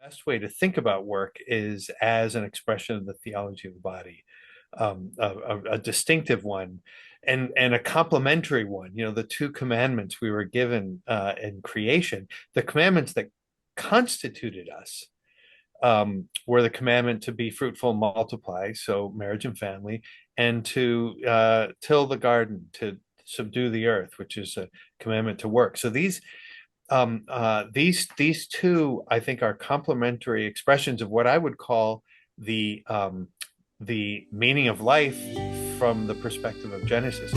best way to think about work is as an expression of the theology of the body, a distinctive one, and a complementary one. You know, the two commandments we were given in creation, the commandments that constituted us, were the commandment to be fruitful and multiply, so marriage and family, and to till the garden, to subdue the earth, which is a commandment to work. So these two, I think, are complementary expressions of what I would call the meaning of life from the perspective of Genesis.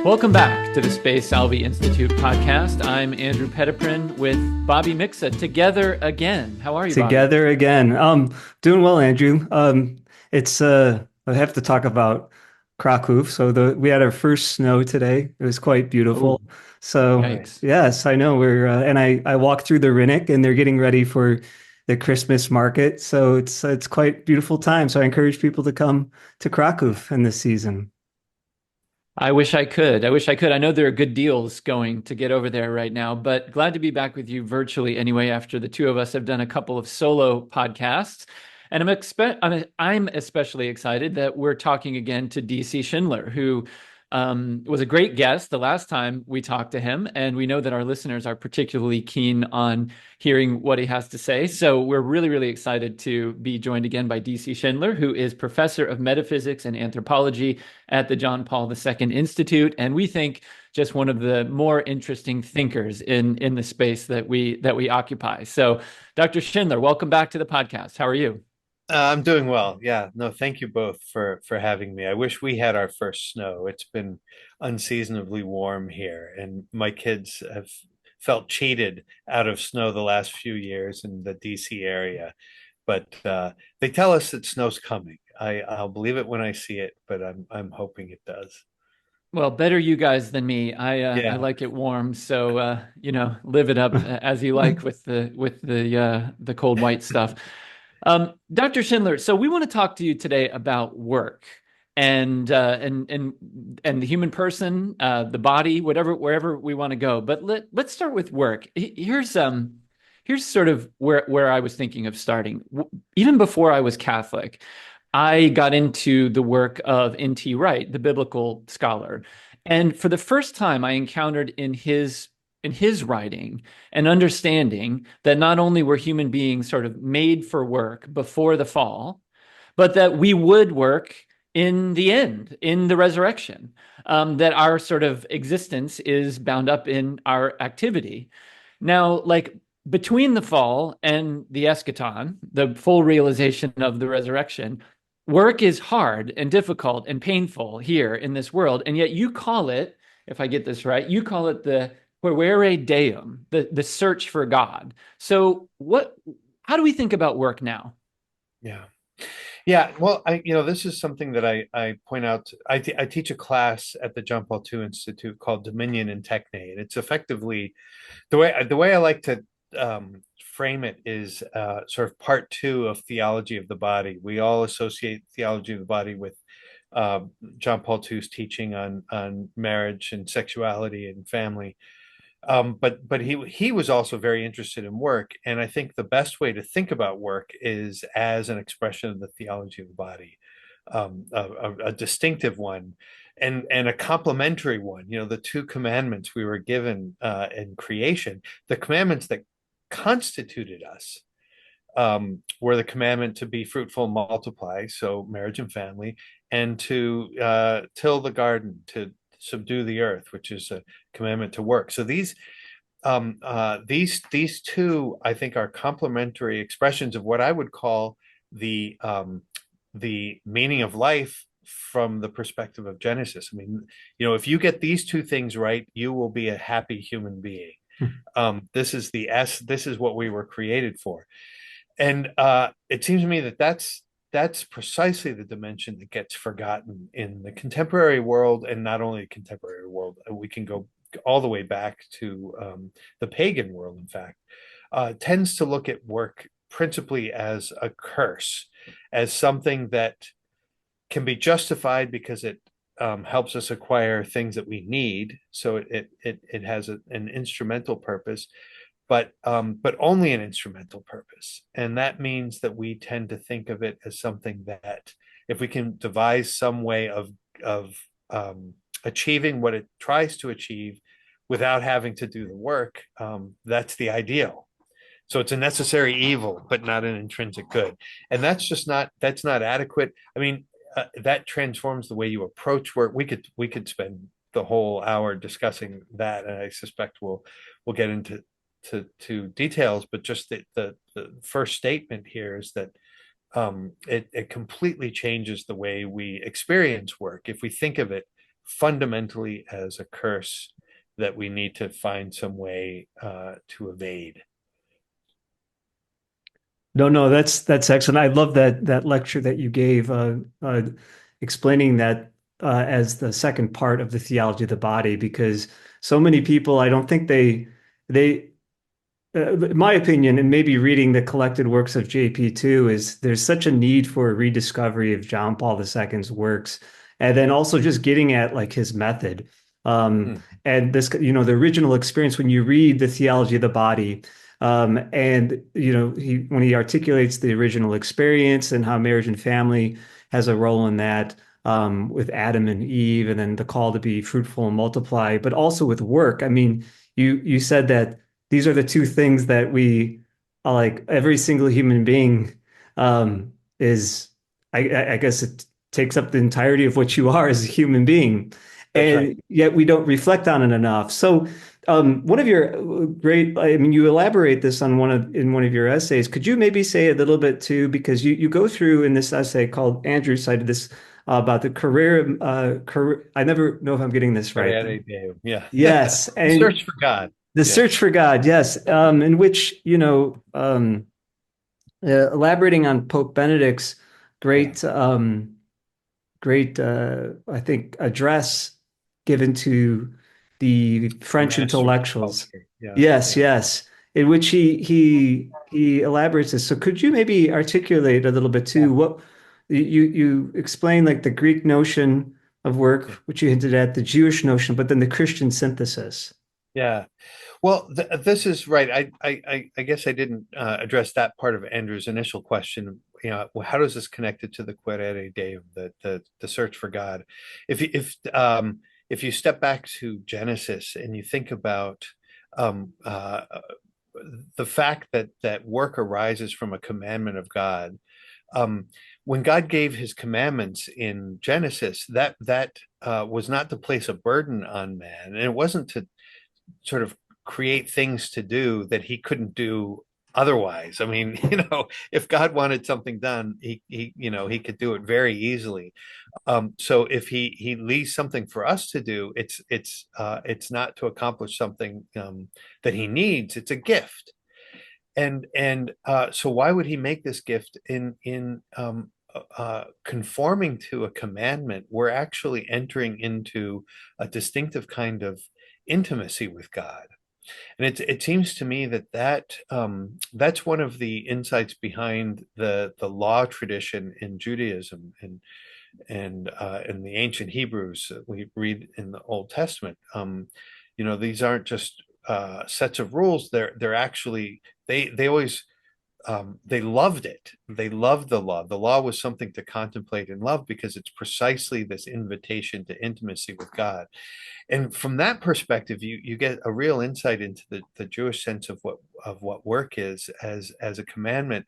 Welcome back to the Space Salvi Institute podcast. I'm Andrew Petiprin with Bobby Mixa. Together again. How are you, Bobby? Together again. Doing well, Andrew. It's I have to talk about Krakow. So we had our first snow today. It was quite beautiful. Oh, So yikes. yes, I know and I walked through the Rinnick and they're getting ready for the Christmas market. So it's quite beautiful time. So I encourage people to come to Krakow in this season. I wish I could. I know there are good deals going to get over there right now, but glad to be back with you virtually anyway, after the two of us have done a couple of solo podcasts. And I'm especially excited that we're talking again to DC Schindler, who was a great guest the last time we talked to him. And we know that our listeners are particularly keen on hearing what he has to say. So we're really, really excited to be joined again by DC Schindler, who is professor of metaphysics and anthropology at the John Paul II Institute. And we think just one of the more interesting thinkers in the space that we occupy. So Dr. Schindler, welcome back to the podcast. How are you? I'm doing well. Yeah, no, thank you both for having me. I wish we had our first snow. It's been unseasonably warm here, and my kids have felt cheated out of snow the last few years in the DC area. But they tell us that snow's coming. I'll believe it when I see it, but I'm hoping it does. Well, better you guys than me. I Yeah. like it warm, so live it up as you like with the cold white stuff. Dr. Schindler, so we want to talk to you today about work and the human person, the body, wherever we want to go. But let's start with work. Here's sort of where I was thinking of starting. Even before I was Catholic, I got into the work of N.T. Wright, the biblical scholar. And for the first time, I encountered in his writing an understanding that not only were human beings sort of made for work before the fall, but that we would work in the end, in the resurrection, that our sort of existence is bound up in our activity. Now, like between the fall and the eschaton, the full realization of the resurrection, work is hard and difficult and painful here in this world. And yet you call it, if I get this right, you call it the Quaere Deum, the search for God. So how do we think about work now? Yeah. Yeah, well, this is something that I point out. I teach a class at the John Paul II Institute called Dominion and Techne, and it's effectively the way I like to frame it is sort of part two of theology of the body. We all associate theology of the body with John Paul II's teaching on marriage and sexuality and family. But he was also very interested in work, and I think the best way to think about work is as an expression of the theology of the body, a distinctive one, and a complementary one. You know, the two commandments we were given in creation, the commandments that constituted us, were the commandment to be fruitful and multiply, so marriage and family, and to till the garden, to subdue the earth, which is a commandment to work. So these two, I think, are complementary expressions of what I would call the meaning of life from the perspective of Genesis. I mean, if you get these two things right, you will be a happy human being. This is what we were created for. And it seems to me that that's precisely the dimension that gets forgotten in the contemporary world, and not only the contemporary world. We can go all the way back to the pagan world, in fact, tends to look at work principally as a curse, as something that can be justified because it helps us acquire things that we need. So it has an instrumental purpose, but only an instrumental purpose. And that means that we tend to think of it as something that, if we can devise some way of achieving what it tries to achieve without having to do the work, that's the ideal. So it's a necessary evil, but not an intrinsic good. And that's not adequate. I mean, that transforms the way you approach work. We could spend the whole hour discussing that, and I suspect we'll get into to details. But just the first statement here is that it completely changes the way we experience work if we think of it fundamentally as a curse that we need to find some way to evade. No, that's excellent. I love that lecture that you gave, explaining that as the second part of the theology of the body, because so many people, I don't think they in my opinion, and maybe reading the collected works of JP too, is there's such a need for a rediscovery of John Paul II's works, and then also just getting at like his method. Hmm. And this, the original experience when you read the theology of the body, and when he articulates the original experience and how marriage and family has a role in that, with Adam and Eve, and then the call to be fruitful and multiply, but also with work. I mean, you said that these are the two things that we like every single human being is I guess it takes up the entirety of what you are as a human being, That's right. and yet we don't reflect on it enough. So one of your great, I mean, you elaborate this on in one of your essays. Could you maybe say a little bit too, because you go through in this essay called, Andrew cited this, about the career. I never know if I'm getting this right. Yeah. Yes, The and search for God. the Yeah. search for God, yes, in which, elaborating on Pope Benedict's Yeah. great, great, I think, address given to the The French masters of intellectuals. culture. Yeah. Yes, Yeah. yes, in which he elaborates this. So could you maybe articulate a little bit Yeah. too? What you explain, like the Greek notion of work, Yeah. which you hinted at, the Jewish notion, but then the Christian synthesis. Yeah. Well, this is right. I guess I didn't address that part of Andrew's initial question. Well, how does this connect it to the Querere Deum, the search for God? If you step back to Genesis and you think about um, uh, the fact that work arises from a commandment of God, um, when God gave His commandments in Genesis, that was not to place a burden on man, and it wasn't to sort of create things to do that he couldn't do otherwise. I mean, if God wanted something done, he could do it very easily. So if he leaves something for us to do, it's not to accomplish something that he needs. It's a gift, and so why would he make this gift in conforming to a commandment? We're actually entering into a distinctive kind of intimacy with God. And it seems to me that's one of the insights behind the law tradition in Judaism and in the ancient Hebrews that we read in the Old Testament. These aren't just sets of rules. They're actually they always they loved it. They loved the law. The law was something to contemplate and love because it's precisely this invitation to intimacy with God. And from that perspective, you get a real insight into the Jewish sense of what work is as a commandment.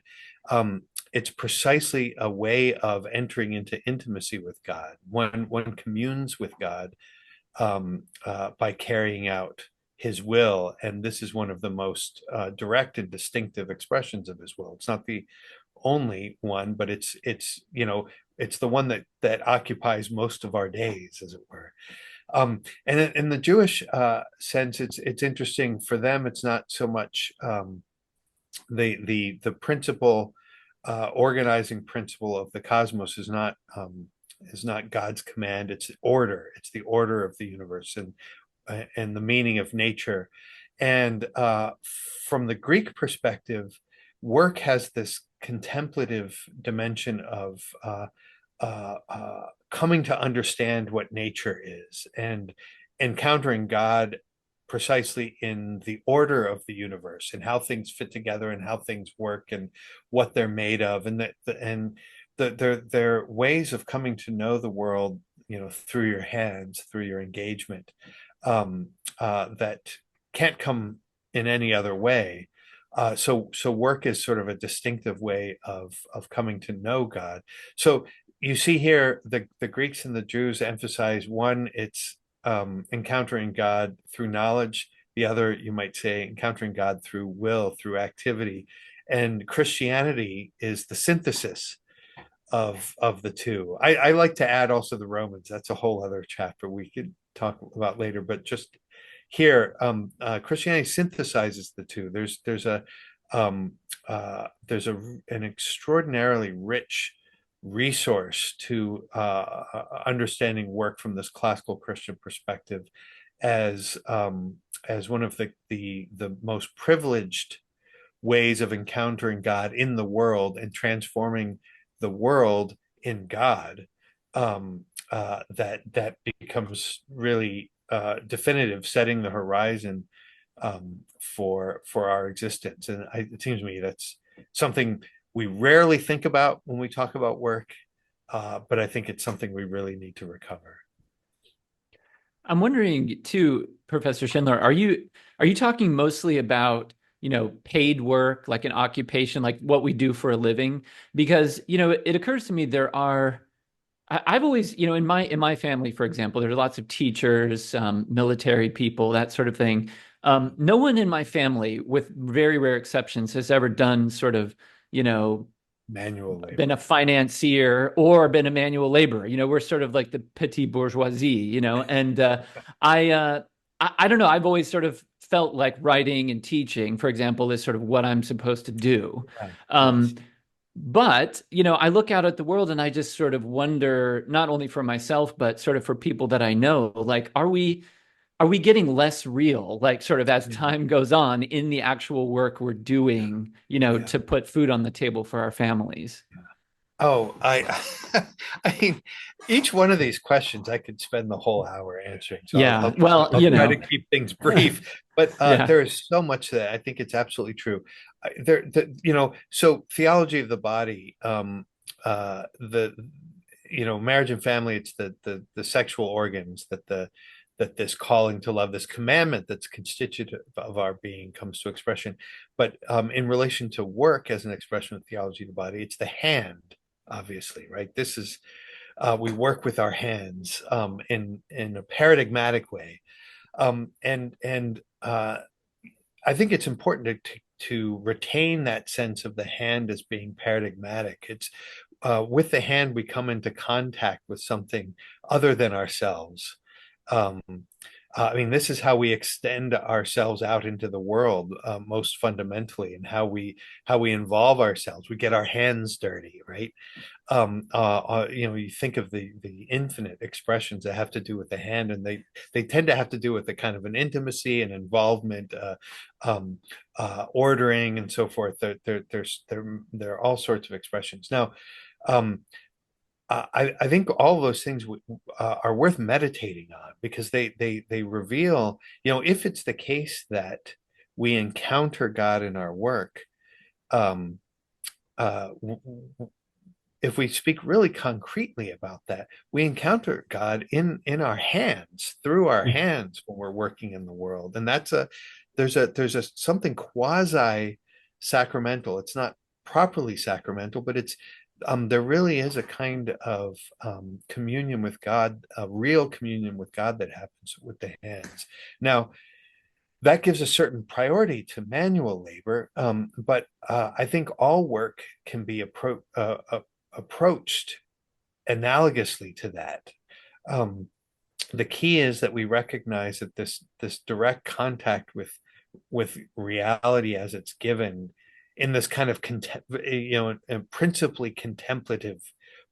It's precisely a way of entering into intimacy with God. One communes with God by carrying out His will, and this is one of the most direct and distinctive expressions of His will. It's not the only one, but it's the one that occupies most of our days, as it were. And in the Jewish sense, it's interesting for them. It's not so much the principle, organizing principle of the cosmos is not God's command. It's order. It's the order of the universe and the meaning of nature. And from the Greek perspective, work has this contemplative dimension coming to understand what nature is and encountering God precisely in the order of the universe and how things fit together and how things work and what they're made of, and their ways of coming to know the world, through your hands, through your engagement, that can't come in any other way. So work is sort of a distinctive way of coming to know God. So you see here the Greeks and the Jews emphasize, one, it's encountering God through knowledge. The other, you might say, encountering God through will, through activity. And Christianity is the synthesis of the two. I like to add also the Romans. That's a whole other chapter we could talk about later. But just here, Christianity synthesizes the two. An extraordinarily rich resource to understanding work from this classical Christian perspective as one of the most privileged ways of encountering God in the world and transforming the world in God. That becomes really definitive, setting the horizon for our existence. And it seems to me that's something we rarely think about when we talk about work, but I think it's something we really need to recover. I'm wondering too, Professor Schindler, are you talking mostly about, paid work, like an occupation, like what we do for a living? Because, it occurs to me I've always, in my family, for example, there's lots of teachers, military people, that sort of thing. No one in my family, with very rare exceptions, has ever done sort of, Manual labor. been a financier or been a manual laborer. We're sort of like the petit bourgeoisie, and I don't know. I've always sort of felt like writing and teaching, for example, is sort of what I'm supposed to do. Right. Um, Yes. but, I look out at the world and I just sort of wonder, not only for myself, but sort of for people that I know, like, are we getting less real, like sort of as Yeah. time goes on in the actual work we're doing, Yeah. to put food on the table for our families? Oh, I mean, each one of these questions I could spend the whole hour answering. So Yeah. Well, I'll try to keep things brief. But yeah. there is so much that I think it's absolutely true. So theology of the body, the marriage and family, it's the sexual organs that this calling to love, this commandment that's constitutive of our being comes to expression. But in relation to work as an expression of theology of the body, it's the hand, obviously, right? This is we work with our hands in a paradigmatic way, and I think it's important to retain that sense of the hand as being paradigmatic. It's with the hand we come into contact with something other than ourselves. Um, I mean, this is how we extend ourselves out into the world, most fundamentally, and how we involve ourselves. We get our hands dirty, right? You think of the infinite expressions that have to do with the hand, and they tend to have to do with a kind of an intimacy and involvement, ordering, and so forth. There are all sorts of expressions. Now, um, I think all those things are worth meditating on because they reveal, if it's the case that we encounter God in our work, um, uh, if we speak really concretely about that, we encounter God in our hands, through our hands when we're working in the world, and there's a something quasi sacramental. It's not properly sacramental, but there really is a kind of communion with God, a real communion with God that happens with the hands. Now, that gives a certain priority to manual labor, but I think all work can be approached analogously to that. Um, the key is that we recognize that this direct contact with reality as it's given in this kind of a principally contemplative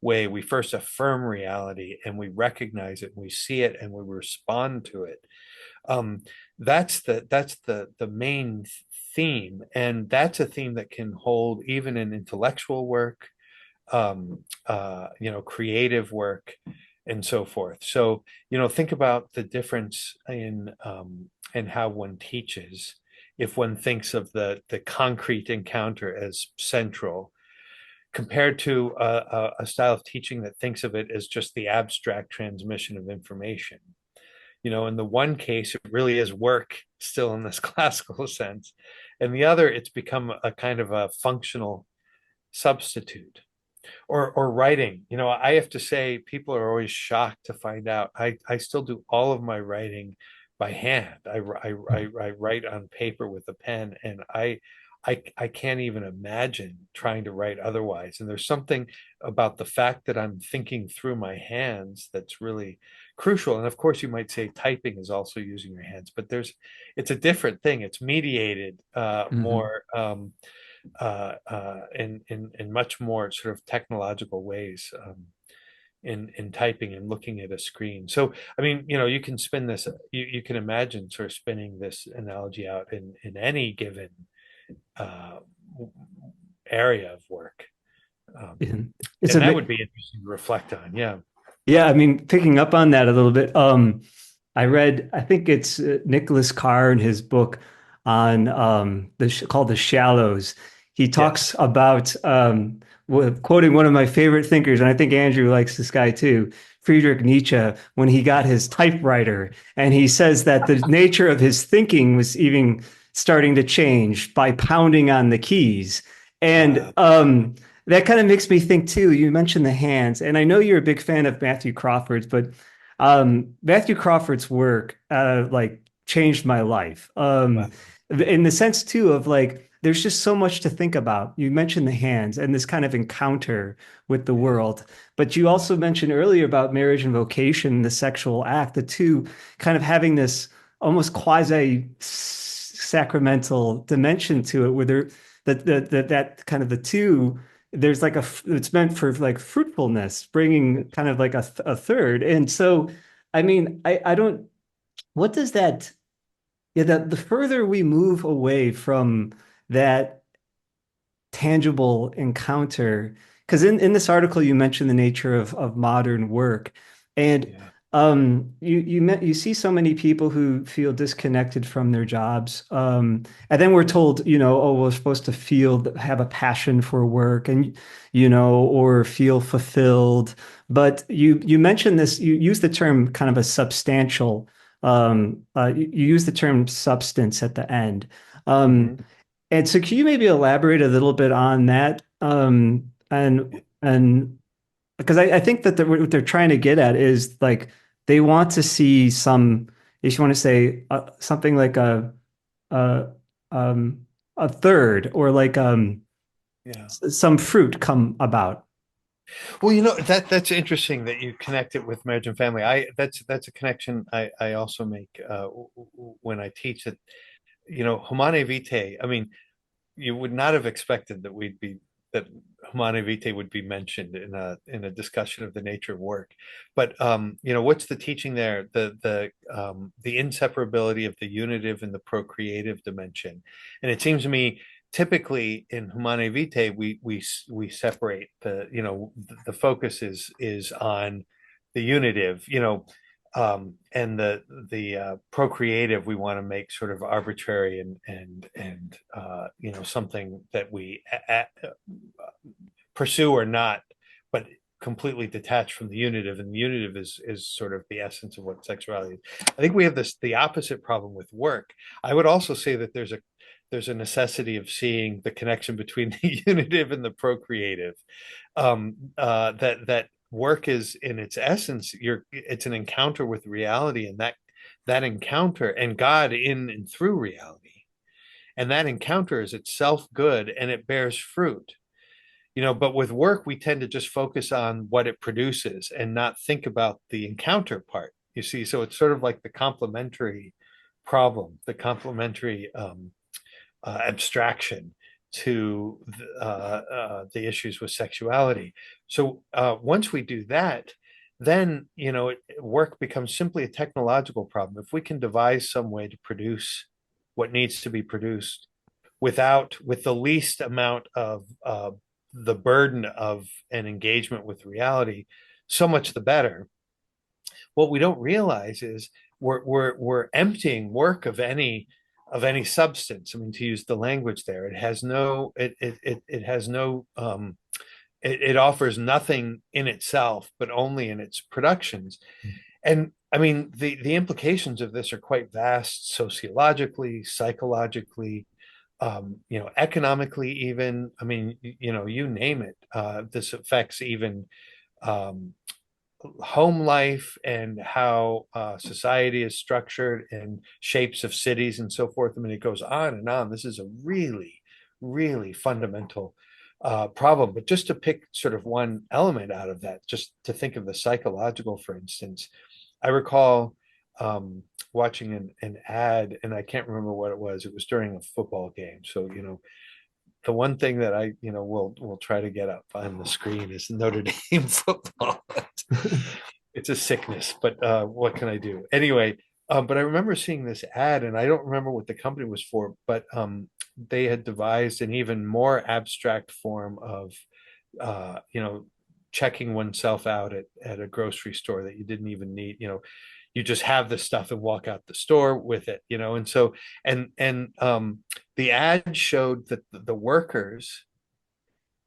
way. We first affirm reality and we recognize it, and we see it, and we respond to it. Um, that's the main theme, and that's a theme that can hold even in intellectual work, creative work and so forth. So, think about the difference in how one teaches. If one thinks of the concrete encounter as central, compared to a style of teaching that thinks of it as just the abstract transmission of information. In the one case, it really is work still in this classical sense. And the other, it's become a kind of a functional substitute. Or writing. I have to say, people are always shocked to find out I still do all of my writing by hand. I write on paper with a pen, and I can't even imagine trying to write otherwise. And there's something about the fact that I'm thinking through my hands that's really crucial. And of course, you might say typing is also using your hands, but it's a different thing. It's mediated more in much more sort of technological ways in typing and looking at a screen. So, I mean, you can spin this, you can imagine sort of spinning this analogy out in any given uh, area of work. It's And a that would be interesting to reflect on. Yeah. Yeah, I mean, picking up on that a little bit, I read, I think it's Nicholas Carr in his book on called The Shallows. He talks Yes. about quoting one of my favorite thinkers, and I think Andrew likes this guy too, Friedrich Nietzsche, when he got his typewriter, and he says that the nature of his thinking was even starting to change by pounding on the keys. And Wow. that kind of makes me think too. You mentioned the hands, and I know you're a big fan of Matthew Crawford's, but Matthew Crawford's work like changed my life. Wow. In the sense too of like there's just so much to think about. You mentioned the hands and this kind of encounter with the world, but you also mentioned earlier about marriage and vocation, the sexual act, the two kind of having this almost quasi sacramental dimension to it, where that kind of the two, there's like it's meant for like fruitfulness, bringing kind of like a third. And so, I mean, I don't, what does that, yeah, that the further we move away from that tangible encounter, because in this article you mentioned the nature of modern work, and Yeah. you see so many people who feel disconnected from their jobs, and then we're told, oh, we're supposed to have a passion for work, and or feel fulfilled. But you mentioned this, you use the term kind of a substantial, you use the term substance at the end. Um, Mhm. and so can you maybe elaborate a little bit on that? And because I think that what they're trying to get at is like they want to see some, if you want to say something like a a third, or like Yeah. some fruit come about. Well, that's interesting that you connect it with marriage and family. That's a connection I also make when I teach that, humane vitae. I mean, you would not have expected that humane vitae would be mentioned in a discussion of the nature of work. But what's the teaching there? The inseparability of the unitive and the procreative dimension. And it seems to me typically in humane vitae we separate the focus is on the unitive, and the procreative we want to make sort of arbitrary and something that we pursue or not, but completely detached from the unitive, and the unitive is sort of the essence of what sexuality is. I think we have the opposite problem with work. I would also say that there's a necessity of seeing the connection between the unitive and the procreative. That work is in its essence, it's an encounter with reality, and that encounter and God in and through reality. And that encounter is itself good and it bears fruit. But with work, we tend to just focus on what it produces and not think about the encounter part. You see, so it's sort of like the complementary problem, the complementary abstraction to the issues with sexuality. So once we do that, then work becomes simply a technological problem. If we can devise some way to produce what needs to be produced with the least amount of the burden of an engagement with reality, so much the better. What we don't realize is we're emptying work of any substance. I mean, to use the language there, it has no it has no it offers nothing in itself, but only in its productions. And I mean, the implications of this are quite vast, sociologically, psychologically, economically, even. I mean, you name it. This affects even um, home life and how society is structured and shapes of cities and so forth. I mean, it goes on and on. This is a really, really fundamental problem. But just to pick sort of one element out of that, just to think of the psychological, for instance, I recall watching an ad, and I can't remember what it was. It was during a football game. So, the one thing that I, will try to get up on the screen is Notre Dame football. It's a sickness, but what can I do? Anyway, but I remember seeing this ad, and I don't remember what the company was for, but they had devised an even more abstract form of, checking oneself out at a grocery store that you didn't even need. You just have the stuff and walk out the store with it. And so and the ad showed that the workers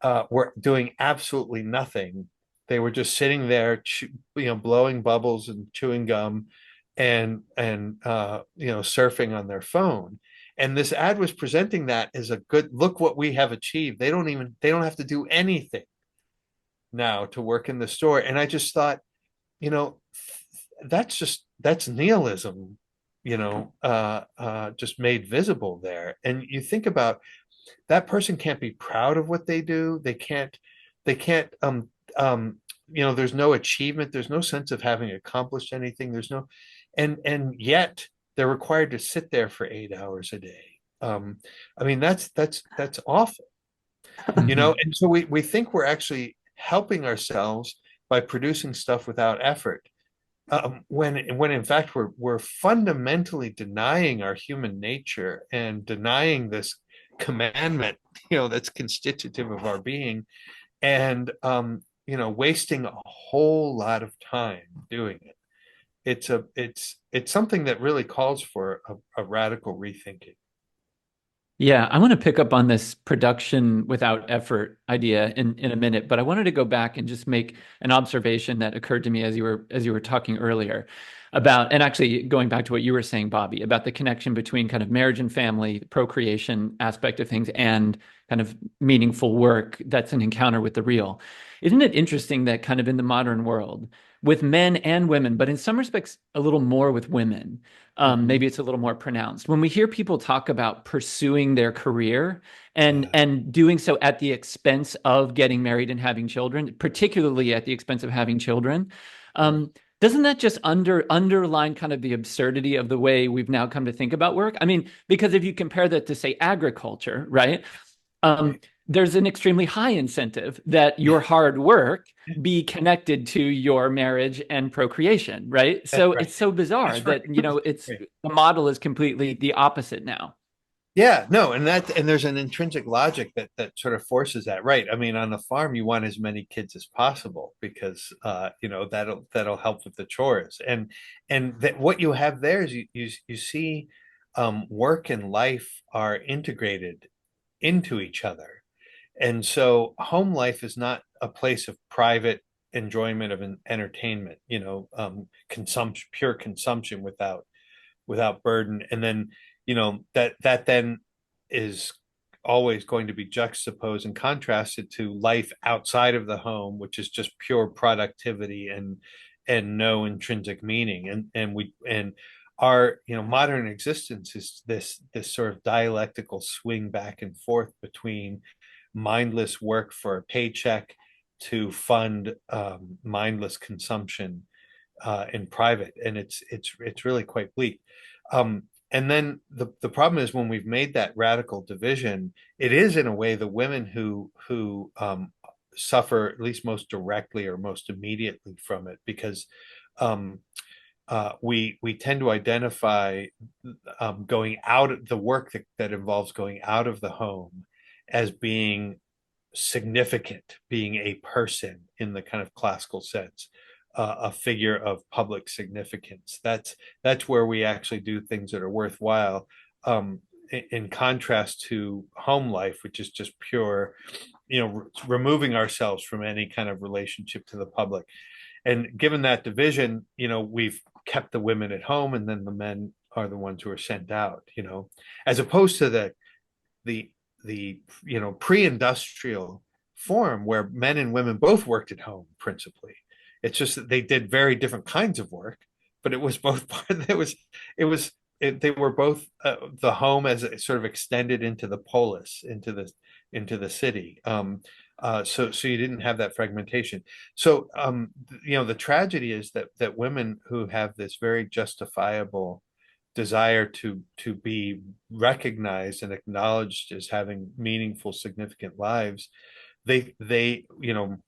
were doing absolutely nothing. They were just sitting there, blowing bubbles and chewing gum, and surfing on their phone. And this ad was presenting that as a good look what we have achieved. They don't have to do anything now to work in the store. And I just thought, you know, that's nihilism, just made visible there. And you think about that person can't be proud of what they do. They can't there's no achievement, there's no sense of having accomplished anything. There's no and yet they're required to sit there for 8 hours a day. I mean that's awful. And so we think we're actually helping ourselves by producing stuff without effort. When in fact we're fundamentally denying our human nature and denying this commandment, that's constitutive of our being, and wasting a whole lot of time doing it. It's something that really calls for a radical rethinking. Yeah, I want to pick up on this production without effort idea in a minute, but I wanted to go back and just make an observation that occurred to me as you were talking earlier about, and actually going back to what you were saying, Bobby, about the connection between kind of marriage and family, procreation aspect of things, and kind of meaningful work that's an encounter with the real. Isn't it interesting that kind of in the modern world, with men and women, but in some respects a little more with women, maybe it's a little more pronounced. When we hear people talk about pursuing their career and doing so at the expense of getting married and having children, particularly at the expense of having children, doesn't that just underline kind of the absurdity of the way we've now come to think about work? I mean, because if you compare that to, say, agriculture, right? There's an extremely high incentive that your hard work be connected to your marriage and procreation, right? So it's so bizarre that, the model is completely the opposite now. Yeah, no, and there's an intrinsic logic that sort of forces that, right? I mean, on the farm, you want as many kids as possible because that'll help with the chores, and that what you have there is you see work and life are integrated into each other. And so home life is not a place of private enjoyment of an entertainment, consumption, pure consumption without burden. And then, that then is always going to be juxtaposed and contrasted to life outside of the home, which is just pure productivity and no intrinsic meaning. And our modern existence is this sort of dialectical swing back and forth between mindless work for a paycheck to fund mindless consumption in private, and it's really quite bleak. And then the problem is when we've made that radical division, it is in a way the women who suffer at least most directly or most immediately from it, because we tend to identify going out, the work that involves going out of the home, as being significant, being a person in the kind of classical sense, a figure of public significance. That's where we actually do things that are worthwhile. In contrast to home life, which is just pure, removing ourselves from any kind of relationship to the public. And given that division, we've kept the women at home, and then the men are the ones who are sent out, as opposed to the pre-industrial form where men and women both worked at home principally. It's just that they did very different kinds of work, but it was both part. They were both the home as it sort of extended into the polis, into the city. So you didn't have that fragmentation. So the tragedy is that women who have this very justifiable desire to be recognized and acknowledged as having meaningful, significant lives, they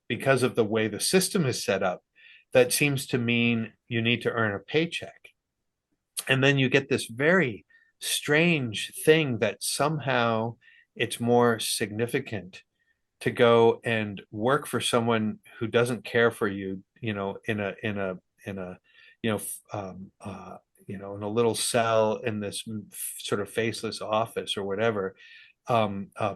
because of the way the system is set up, that seems to mean you need to earn a paycheck. And then you get this very strange thing that somehow it's more significant to go and work for someone who doesn't care for you, in a you know in a little cell in this sort of faceless office or whatever,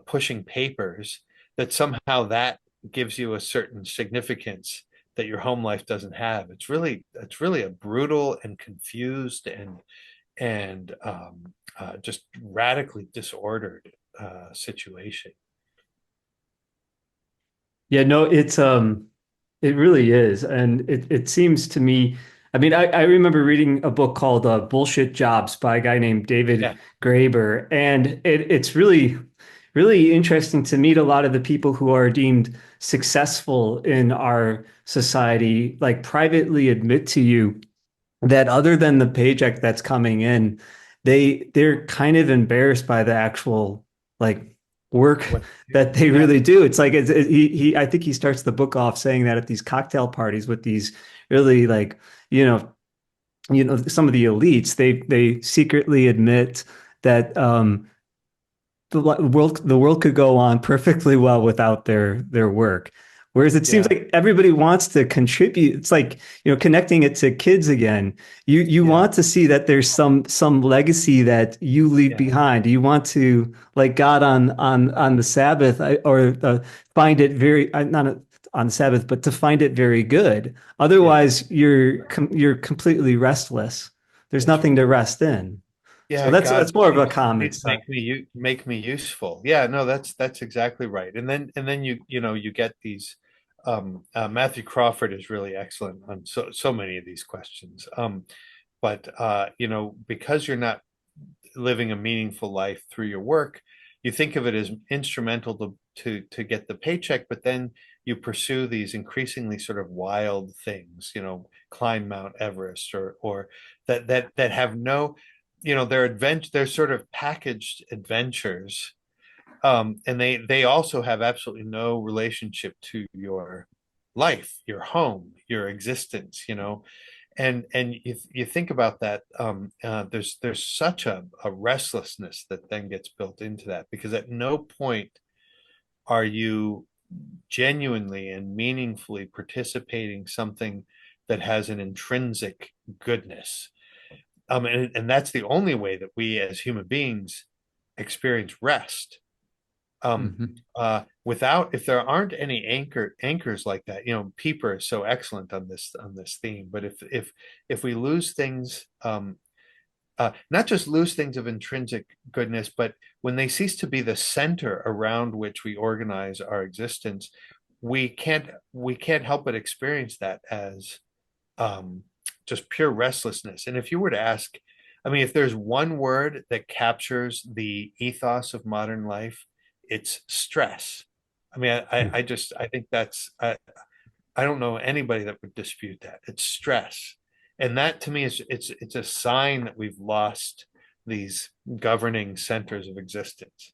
pushing papers, that somehow that gives you a certain significance that your home life doesn't have. It's really a brutal and confused and just radically disordered situation. Yeah, no, it really is. And it seems to me, I mean, I remember reading a book called Bullshit Jobs by a guy named David Yeah, Graeber. And it's really, really interesting to meet a lot of the people who are deemed successful in our society, like privately admit to you that other than the paycheck that's coming in, they're kind of embarrassed by the actual like work what that they yeah, really do. It's like he I think he starts the book off saying that at these cocktail parties with these really like, you know, some of the elites, they secretly admit that the world could go on perfectly well without their work. Whereas it seems yeah, like everybody wants to contribute. It's like, connecting it to kids again. You yeah, want to see that there's some legacy that you leave yeah, behind. You want to, like God on the Sabbath, or find it very not on the Sabbath, but to find it very good. yeah. Otherwise, you're completely restless. There's That's nothing right. to rest in. So Yeah, that's God, more of a please, comment. please make me useful. Yeah, no, that's exactly right. And then you get these. Matthew Crawford is really excellent on so many of these questions. But because you're not living a meaningful life through your work, you think of it as instrumental to get the paycheck, but then you pursue these increasingly sort of wild things, climb Mount Everest, or that have no, they're sort of packaged adventures, and they also have absolutely no relationship to your life, your home, your existence, and you think about that. There's such a restlessness that then gets built into that, because at no point are you genuinely and meaningfully participating something that has an intrinsic goodness. And that's the only way that we as human beings experience rest. um Mhm. Without, if there aren't any anchors like that, Pieper is so excellent on this theme. But if we lose things, not just lose things of intrinsic goodness, but when they cease to be the center around which we organize our existence, we can't help but experience that as um just pure restlessness. And if you were to ask, I mean, if there's one word that captures the ethos of modern life, it's stress. I mean, I think I don't know anybody that would dispute that. It's stress. And that to me is it's a sign that we've lost these governing centers of existence.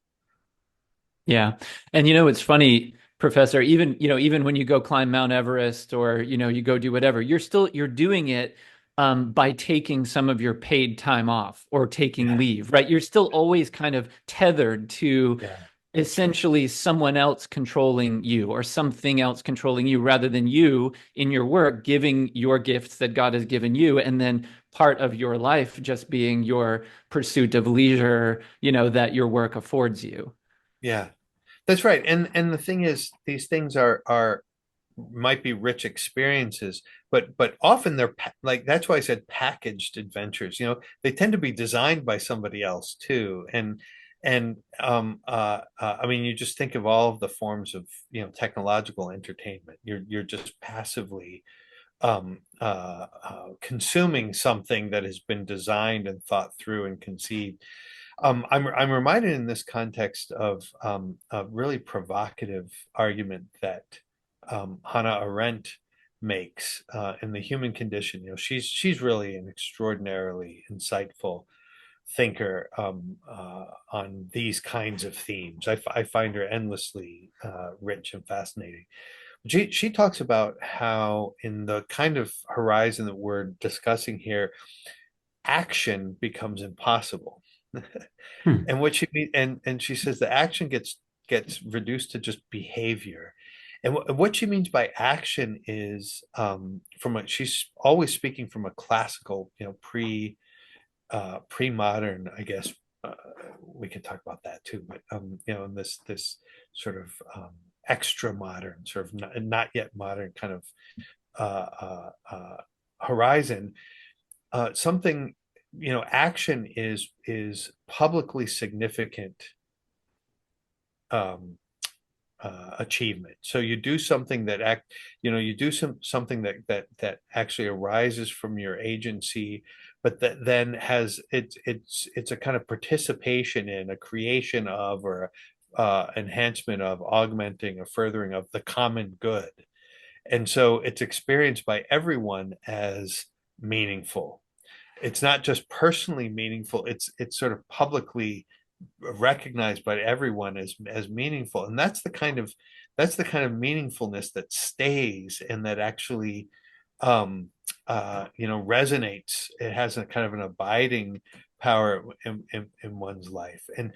Yeah. And it's funny, Professor, even when you go climb Mount Everest, or, you go do whatever, you're doing it by taking some of your paid time off or taking Yeah, leave, right? You're still always kind of tethered to yeah, essentially someone else controlling you or something else controlling you rather than you in your work giving your gifts that God has given you, and then part of your life just being your pursuit of leisure, that your work affords you. Yeah, that's right. And the thing is, these things are might be rich experiences, but often they're like, that's why I said packaged adventures. They tend to be designed by somebody else too. I mean, you just think of all of the forms of technological entertainment. You're just passively consuming something that has been designed and thought through and conceived. I'm reminded in this context of a really provocative argument that Hannah Arendt makes in The Human Condition. She's really an extraordinarily insightful thinker on these kinds of themes. I find her endlessly rich and fascinating. She talks about how, in the kind of horizon that we're discussing here, action becomes impossible. Hmm. And what she mean, and she says the action gets reduced to just behavior. And what she means by action is she's always speaking from a classical, pre-modern, I guess. We can talk about that too, but in this sort of extra modern, sort of not yet modern kind of horizon, something, action is publicly significant um, achievement. So you do something you do something that actually arises from your agency, but that then has it's a kind of participation in a creation of, or enhancement of, augmenting, or furthering of the common good. And so it's experienced by everyone as meaningful. It's not just personally meaningful, it's sort of publicly recognized by everyone as meaningful. And that's the kind of meaningfulness that stays, and that actually resonates. It has a kind of an abiding power in one's life. And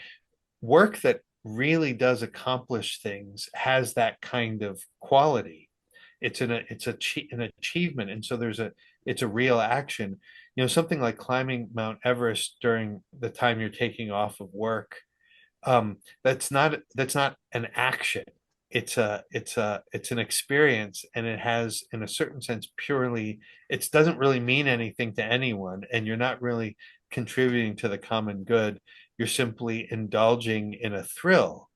work that really does accomplish things has that kind of quality. It's an achievement, and so it's a real action. Something like climbing Mount Everest during the time you're taking off of work. That's not an action. It's an experience, and it has, in a certain sense, purely. It doesn't really mean anything to anyone, and you're not really contributing to the common good. You're simply indulging in a thrill,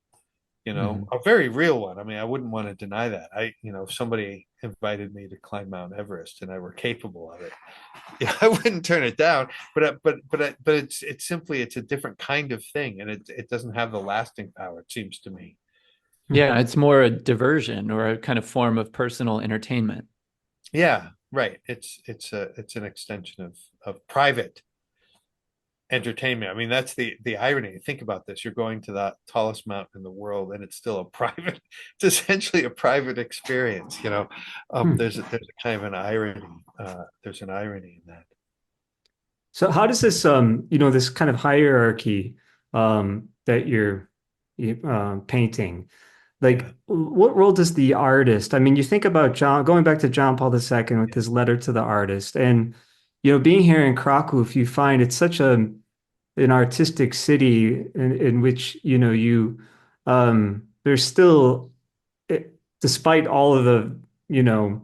Mhm. a very real one. I mean, I wouldn't want to deny that. If somebody invited me to climb Mount Everest and I were capable of it, I wouldn't turn it down. But it's simply, it's a different kind of thing, and it doesn't have the lasting power, it seems to me. Yeah, it's more a diversion or a kind of form of personal entertainment. Yeah, right. It's an extension of private entertainment. I mean, that's the irony. Think about this. You're going to the tallest mountain in the world, and it's still a private, it's essentially a private experience. Hmm. There's a kind of an irony. There's an irony in that. So how does this this kind of hierarchy that you're painting, Yeah. like what role does the artist, I mean, you think about John, going back to John Paul II with his letter to the artist, and being here in Krakow, you find it's such an artistic city in which there's still, despite all of the you know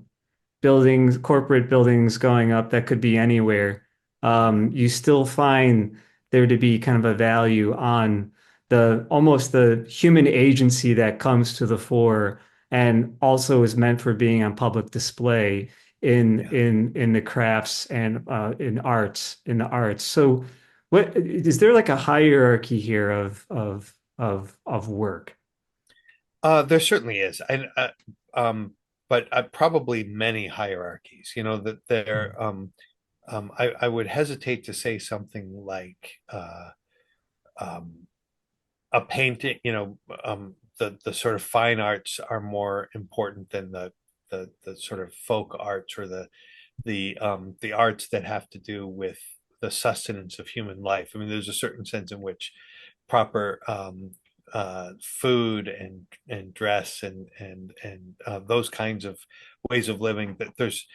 buildings, corporate buildings going up that could be anywhere, you still find there to be kind of a value on the almost the human agency that comes to the fore and also is meant for being on public display in Yeah. in the crafts and in the arts. So what is there like a hierarchy here of work? There certainly is. But probably many hierarchies. That there. I would hesitate to say something like um, a painting. The sort of fine arts are more important than the sort of folk arts, or the arts that have to do with the sustenance of human life. I mean, there's a certain sense in which proper food and dress and those kinds of ways of living. That there's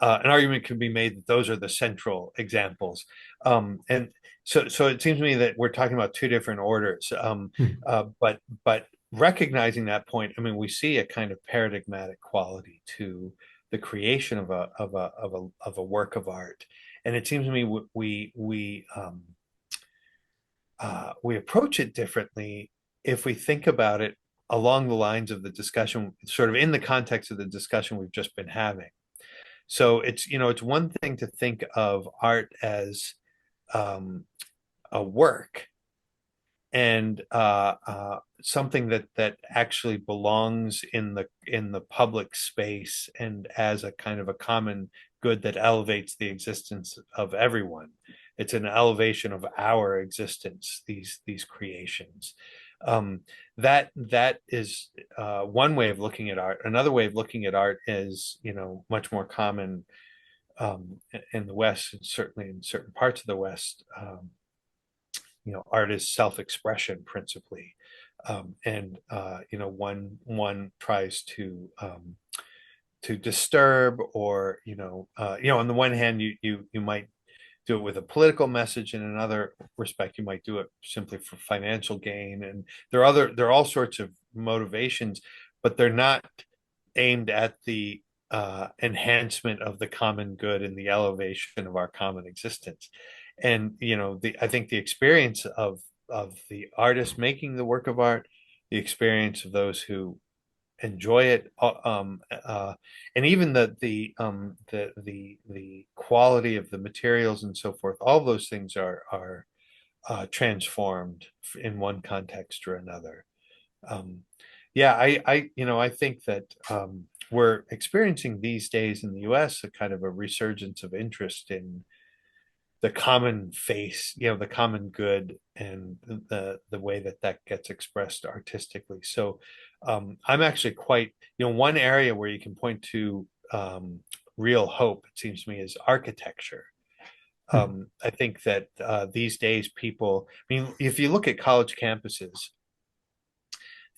an argument can be made that those are the central examples. And so it seems to me that we're talking about two different orders. But recognizing that point, I mean, we see a kind of paradigmatic quality to the creation of a work of art, and it seems to me we approach it differently if we think about it along the lines of the discussion, sort of in the context of the discussion we've just been having. So it's one thing to think of art as a work and something that actually belongs in the public space and as a kind of a common good that elevates the existence of everyone. It's an elevation of our existence, these creations. That is one way of looking at art. Another way of looking at art is, much more common in the West, and certainly in certain parts of the West. Art is self-expression principally, and one tries to disturb, or on the one hand, you might do it with a political message. In another respect, you might do it simply for financial gain, and there are all sorts of motivations, but they're not aimed at the enhancement of the common good and the elevation of our common existence. And I think the experience of the artist making the work of art, the experience of those who enjoy it, and even the quality of the materials and so forth. All those things are transformed in one context or another. Yeah, I think that we're experiencing these days in the U.S. a kind of a resurgence of interest in the common face, the common good, and the way that gets expressed artistically. So I'm actually quite, one area where you can point to real hope, it seems to me, is architecture. I think that these days people, I mean, if you look at college campuses,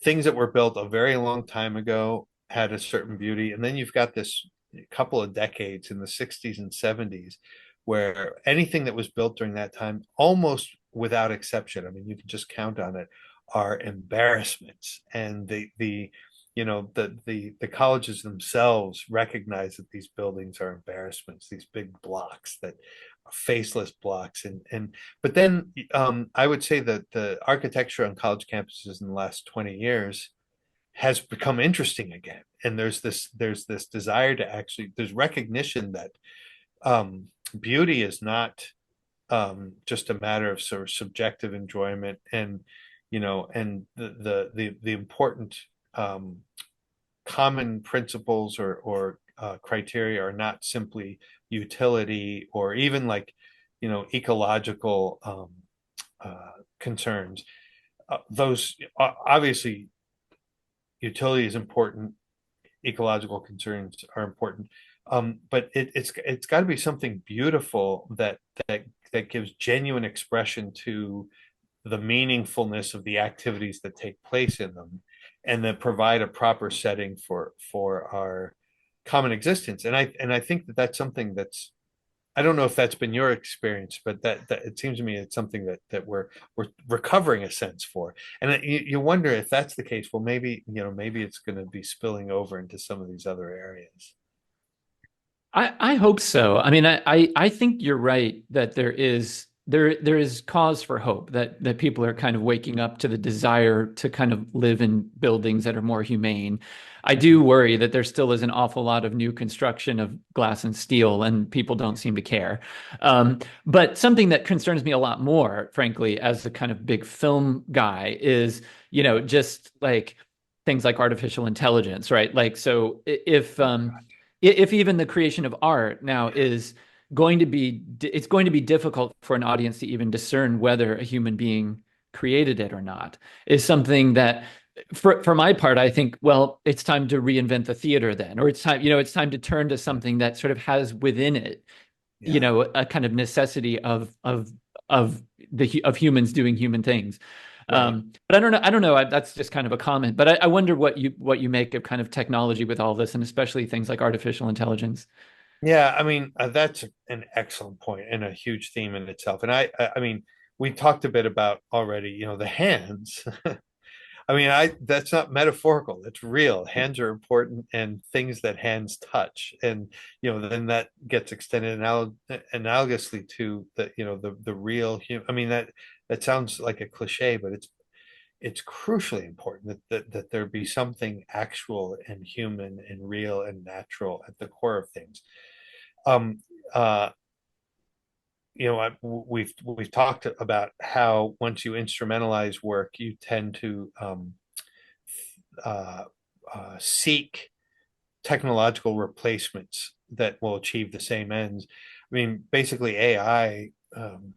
things that were built a very long time ago had a certain beauty, and then you've got this couple of decades in the 60s and 70s where anything that was built during that time, almost without exception, I mean, you can just count on it, are embarrassments. And the colleges themselves recognize that these buildings are embarrassments, these big blocks that are faceless blocks. But then I would say that the architecture on college campuses in the last 20 years has become interesting again. And there's this desire to actually, there's recognition that beauty is not just a matter of sort of subjective enjoyment, and and the important common principles or criteria are not simply utility or even like ecological concerns. Those obviously, utility is important, ecological concerns are important, but it's got to be something beautiful that gives genuine expression to the meaningfulness of the activities that take place in them, and that provide a proper setting for our common existence. And I think that that's something that's, I don't know if that's been your experience, but that it seems to me it's something that we're recovering a sense for. And you wonder if that's the case. Well, maybe it's going to be spilling over into some of these other areas. I hope so. I mean, I think you're right that there is cause for hope, that people are kind of waking up to the desire to kind of live in buildings that are more humane. I do worry that there still is an awful lot of new construction of glass and steel, and people don't seem to care. But something that concerns me a lot more, frankly, as the kind of big film guy, is just like things like artificial intelligence, right? Like, so if even the creation of art now is going to be, it's going to be difficult for an audience to even discern whether a human being created it or not, is something that, for my part, I think, well, it's time to reinvent the theater then, or it's time to turn to something that sort of has within it, a kind of necessity of humans doing human things. Right. But I don't know. That's just kind of a comment. But I wonder what you make of kind of technology with all this, and especially things like artificial intelligence. Yeah, I mean, that's an excellent point and a huge theme in itself. And I mean, we talked a bit about already, the hands. I mean, I that's not metaphorical. It's real. Hands are important and things that hands touch. And, then that gets extended analogously to the real human. I mean, that sounds like a cliche, but it's crucially important that there be something actual and human and real and natural at the core of things. Um, uh, we've talked about how once you instrumentalize work, you tend to uh, seek technological replacements that will achieve the same ends. I mean, basically, AI,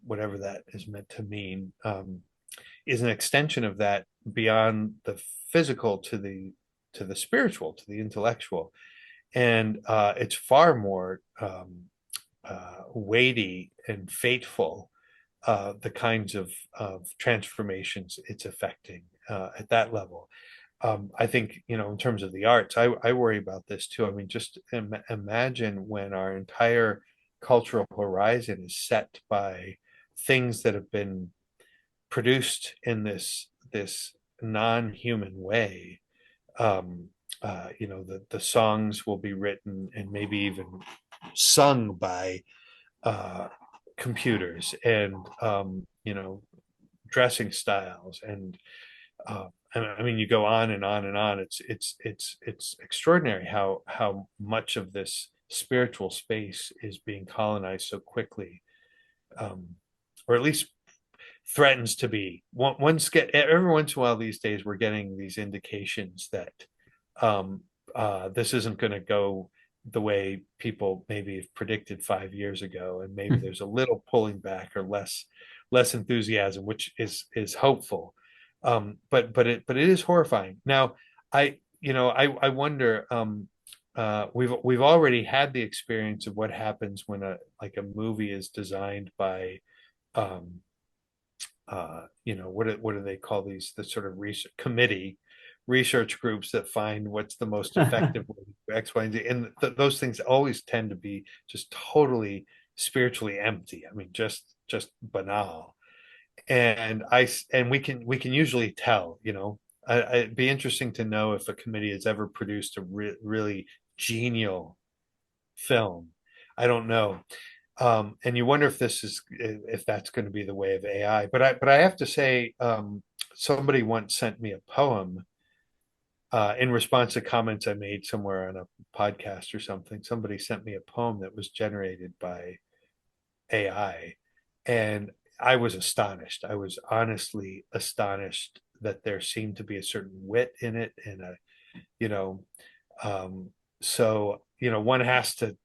whatever that is meant to mean, is an extension of that beyond the physical to the spiritual, to the intellectual, and it's far more weighty and fateful, the kinds of transformations it's affecting at that level. I think, in terms of the arts, I worry about this too. I mean, just imagine when our entire cultural horizon is set by things that have been produced in this non-human way. The songs will be written and maybe even sung by uh, computers, and dressing styles, and I mean, you go on and on and on. It's extraordinary how much of this spiritual space is being colonized so quickly, or at least threatens to be. Every once in a while these days we're getting these indications that um, this isn't going to go the way people maybe have predicted 5 years ago, and maybe there's a little pulling back or less enthusiasm, which is hopeful. But it is horrifying. Now, I wonder. We've already had the experience of what happens when a movie is designed by um, what do they call these, the sort of research groups that find what's the most effective way to X, Y, and Z, and those things always tend to be just totally spiritually empty. I mean, just banal. And we can usually tell. It'd be interesting to know if a committee has ever produced a really genial film. I don't know. And you wonder if that's going to be the way of AI. But I have to say, somebody once sent me a poem in response to comments I made somewhere on a podcast or something. Somebody sent me a poem that was generated by AI, and I was astonished. I was honestly astonished that there seemed to be a certain wit in it, and you know, um, one has to,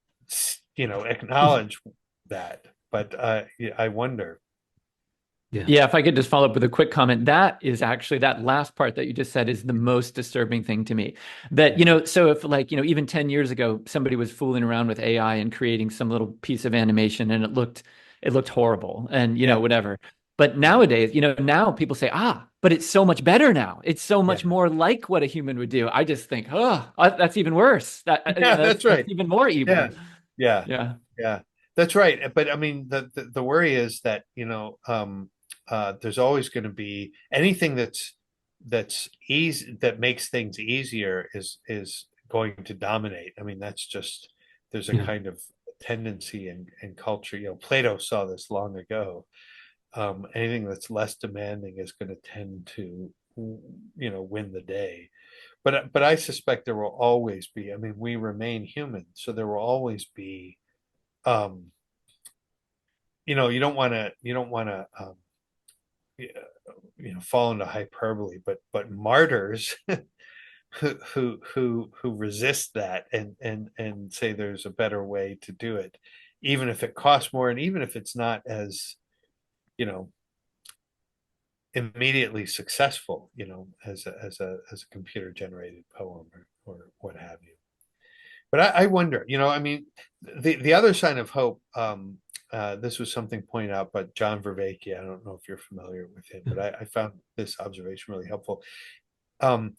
acknowledge that. But yeah, I wonder. Yeah. Yeah, if I could just follow up with a quick comment, that is actually that last part that you just said is the most disturbing thing to me. That, so if even 10 years ago, somebody was fooling around with AI and creating some little piece of animation and it looked horrible and, Yeah, whatever. But nowadays, now people say, but it's so much better now. It's so yeah, much more like what a human would do. I just think, that's even worse. yeah. That's That's right. even more evil. Yeah, yeah, Yeah. yeah. That's right. But I mean, the worry is that there's always going to be anything that's easy, that makes things easier, is going to dominate. I mean, that's just, there's a Yeah. kind of tendency in culture. Plato saw this long ago. Anything that's less demanding is going to tend to win the day. But I suspect there will always be. I mean, we remain human, so there will always be. Um, you don't want to fall into hyperbole, but martyrs who resist that, and say there's a better way to do it, even if it costs more, and even if it's not as you know immediately successful, as a computer generated poem, or what have you. But I wonder, I mean, the other sign of hope, this was something pointed out by John Vervaeke. I don't know if you're familiar with him, but I found this observation really helpful. Um,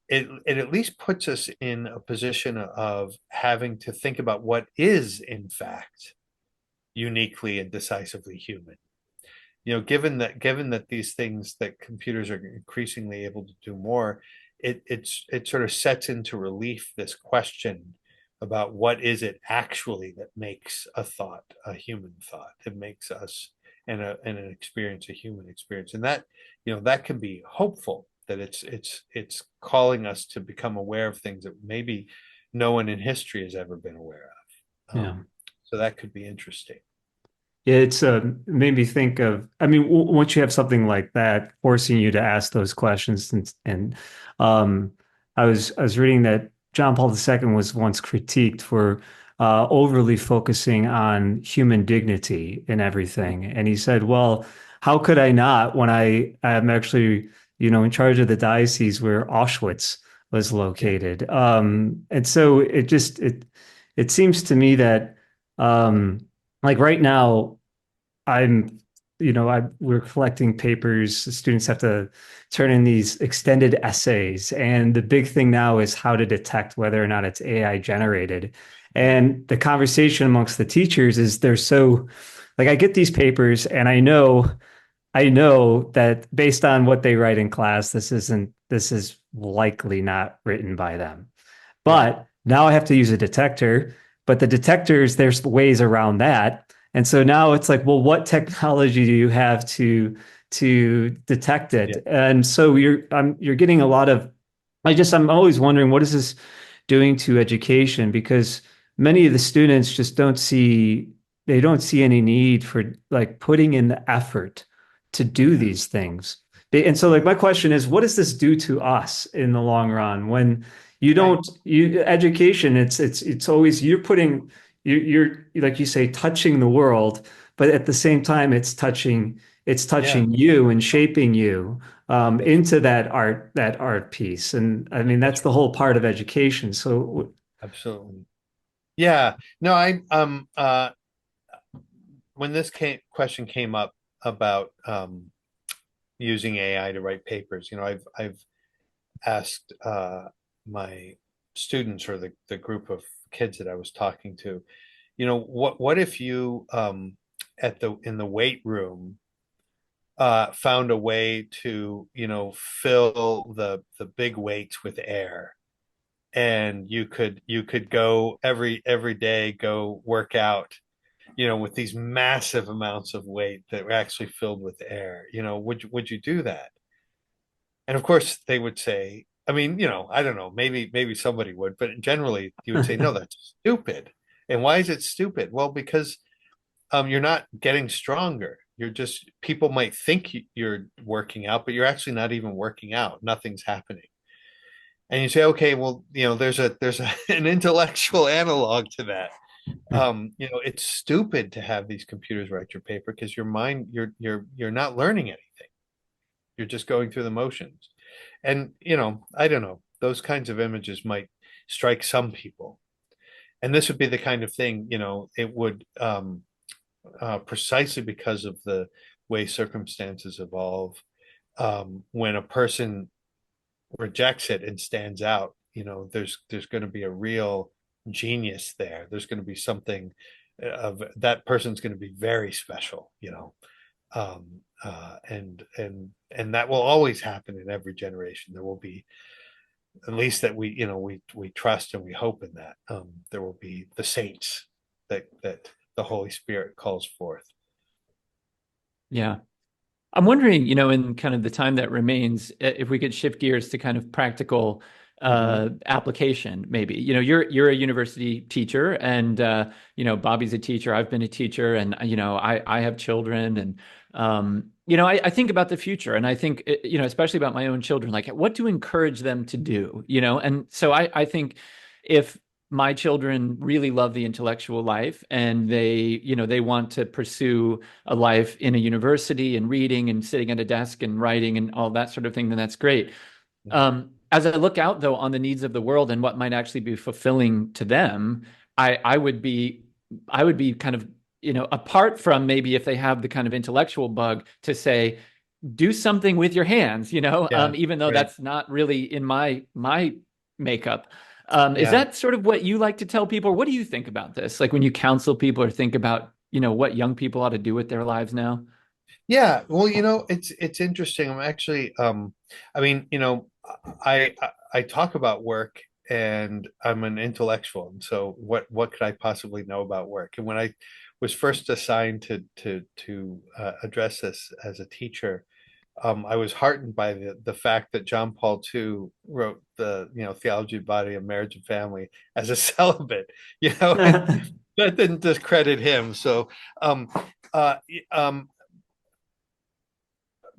it at least puts us in a position of having to think about what is in fact uniquely and decisively human. Given that these things that computers are increasingly able to do more, it sort of sets into relief this question about what is it actually that makes a thought a human thought. It makes us and an experience a human experience, and that can be hopeful that it's calling us to become aware of things that maybe no one in history has ever been aware of. Yeah. So that could be interesting. Yeah, it's made me think of, I mean, once you have something like that forcing you to ask those questions, and um, I was reading that John Paul II was once critiqued for overly focusing on human dignity in everything, and he said, "Well, how could I not when I am actually, in charge of the diocese where Auschwitz was Yeah. located?" And so it seems to me that. Like right now, I'm, we're collecting papers. The students have to turn in these extended essays. And the big thing now is how to detect whether or not it's AI generated. And the conversation amongst the teachers is they're so, like, I get these papers and I know that based on what they write in class, this is likely not written by them. Yeah. But now I have to use a detector, but the detectors, there's ways around that. And so now it's like, well, what technology do you have to detect Yeah. it? And so you're getting a lot of, I'm always wondering, what is this doing to education? Because many of the students just they don't see any need for like putting in the effort to do Yeah. these things. And so like my question is, what does this do to us in the long run when you Right. don't, education, it's always, you're like you say, touching the world, but at the same time, it's Yeah. touching you and shaping you That's into that art piece. And I mean, that's that's the whole part of education. So absolutely. Yeah. No, I when this question came up about using AI to write papers, I've asked my students or the group of kids that I was talking to, what if you at the in the weight room found a way to, fill the big weights with air, and you could go every day, go work out, with these massive amounts of weight that were actually filled with air. Would you do that? And of course they would say, I mean, I don't know, maybe somebody would, but generally you would say, no, that's stupid. And why is it stupid? Well, because you're not getting stronger. You're just, people might think you're working out, but you're actually not even working out. Nothing's happening. And you say, okay, well, there's an intellectual analog to that. It's stupid to have these computers write your paper because your mind, you're not learning anything. You're just going through the motions. And, I don't know, those kinds of images might strike some people. And this would be the kind of thing, it would, precisely because of the way circumstances evolve, when a person rejects it and stands out, there's going to be a real genius there. There's going to be something of that person's going to be very special, and that will always happen in every generation. There will be, at least that we trust and we hope in that. There will be the saints that the Holy Spirit calls forth. Yeah. I'm wondering, in kind of the time that remains, if we could shift gears to kind of practical Mhm. application, maybe. You're a university teacher, and Bobby's a teacher. I've been a teacher, and I have children, and I think about the future, and I think especially about my own children, like what to encourage them to do, and so I think if my children really love the intellectual life and they want to pursue a life in a university and reading and sitting at a desk and writing and all that sort of thing, then that's great. As I look out though on the needs of the world and what might actually be fulfilling to them, I would be kind of apart from maybe if they have the kind of intellectual bug, to say, do something with your hands, Yeah, even though right. that's not really in my makeup. Is Yeah. that sort of what you like to tell people? What do you think about this? Like when you counsel people or think about, what young people ought to do with their lives now? Yeah, well, it's interesting. I'm actually, I mean, I talk about work, and I'm an intellectual, and so what could I possibly know about work? And when I was first assigned to address this as a teacher, I was heartened by the fact that John Paul II wrote the Theology, Body, of Marriage and Family as a celibate, and that didn't discredit him. So, um, uh, um,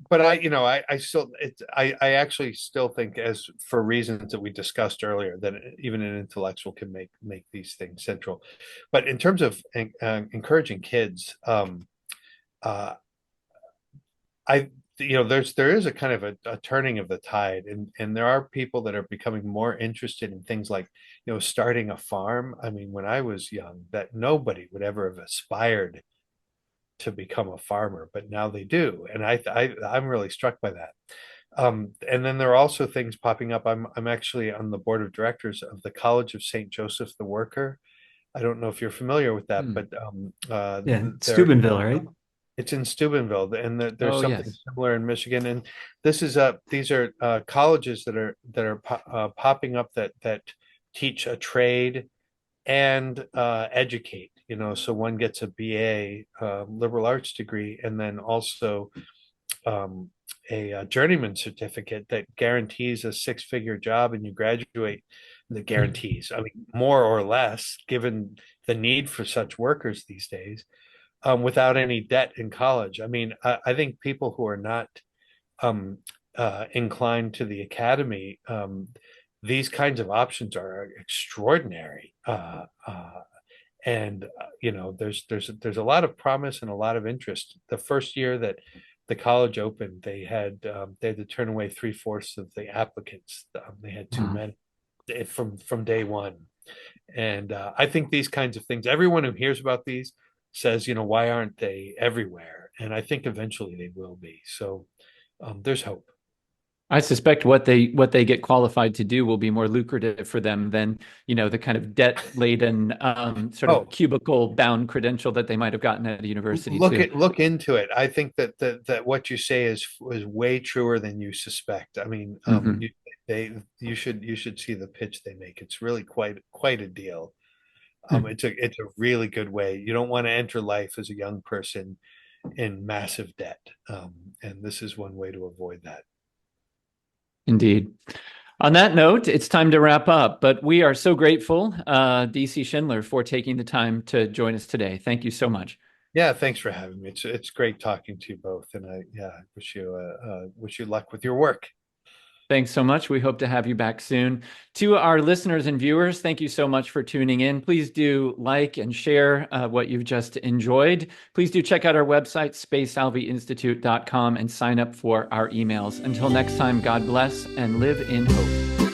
but I still I actually still think, as for reasons that we discussed earlier, that even an intellectual can make these things central. But in terms of encouraging kids, uh, I there is a kind of a turning of the tide, and there are people that are becoming more interested in things like starting a farm. I mean, when I was young, that nobody would ever have aspired to become a farmer, but now they do, and I'm really struck by that. And then there are also things popping up. I'm actually on the board of directors of the College of St. Joseph the Worker. I don't know if you're familiar with that, Hmm. but Yeah, there Steubenville, right? it's in Steubenville, and there's Oh, something yes. similar in Michigan. And these are colleges that are popping up that teach a trade and educate. So one gets a BA, liberal arts degree, and then also um, a journeyman certificate that guarantees a six-figure job, and you graduate. The guarantees, I mean, more or less, given the need for such workers these days, without any debt in college. I mean, I think people who are not um, inclined to the academy, these kinds of options are extraordinary. And there's a lot of promise and a lot of interest. The first year that the college opened, they had to turn away three-fourths of the applicants. They had too Wow. many from day one. And I think these kinds of things, everyone who hears about these says, why aren't they everywhere? And I think eventually they will be. So there's hope. I suspect what they get qualified to do will be more lucrative for them than, the kind of debt-laden sort of Oh, cubicle-bound credential that they might have gotten at a university too. look into it. I think that what you say is way truer than you suspect. I mean, Hmm. you should see the pitch they make. It's really quite a deal. Hmm. It's a really good way. You don't want to enter life as a young person in massive debt, and this is one way to avoid that. Indeed. On that note, it's time to wrap up, but we are so grateful, DC Schindler, for taking the time to join us today. Thank you so much. Yeah, thanks for having me. It's great talking to you both, and I wish you luck with your work. Thanks so much. We hope to have you back soon. To our listeners and viewers, thank you so much for tuning in. Please do like and share what you've just enjoyed. Please do check out our website, spacealviinstitute.com, and sign up for our emails. Until next time, God bless and live in hope.